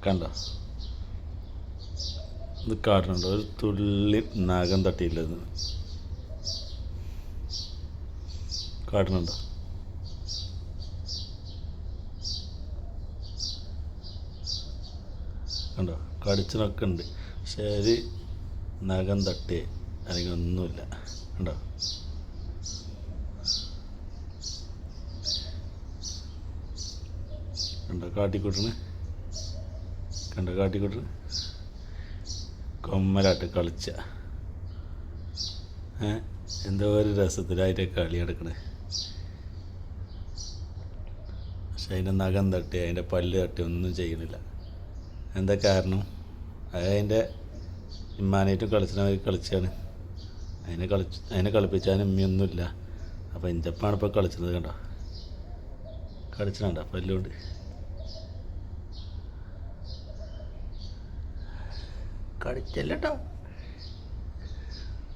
കണ്ടോ? ഇത് കാട്ടുന്നുണ്ടോ? ഒരു തുള്ളി നഖം തട്ടിയില്ലത് കാട്ടുന്നുണ്ടോ? കണ്ടോ? കടിച്ചിനൊക്കെ ഉണ്ട്, ശരി നഖം തട്ടിയേ അല്ലെങ്കിൽ ഒന്നുമില്ല. കണ്ടോ? കണ്ടോ കാട്ടിക്കൂട്ടണ്? കണ്ടോ കാട്ടിക്കൂട്ടണ്? കൊമ്മലാട്ട് കളിച്ച എന്തോ ഒരു രസത്തിലായിട്ട് കളി നടക്കണേ. പക്ഷെ അതിൻ്റെ നഖം തട്ടി അതിൻ്റെ പല്ല് തട്ടി ഒന്നും ചെയ്യണില്ല. എന്താ കാരണം? അത് അതിൻ്റെ ഇമ്മാനായിട്ടും കളിച്ചവർ കളിച്ചാണ്. അതിനെ കളിപ്പിച്ചാൽ ഉമ്മയൊന്നുമില്ല. അപ്പോൾ ഇഞ്ചപ്പാണ് ഇപ്പോൾ കളിച്ചത്. കണ്ടോ കളിച്ചിട്ടുണ്ടോ പല്ലുകൊണ്ട്? കളിച്ചല്ലോ കേട്ടോ.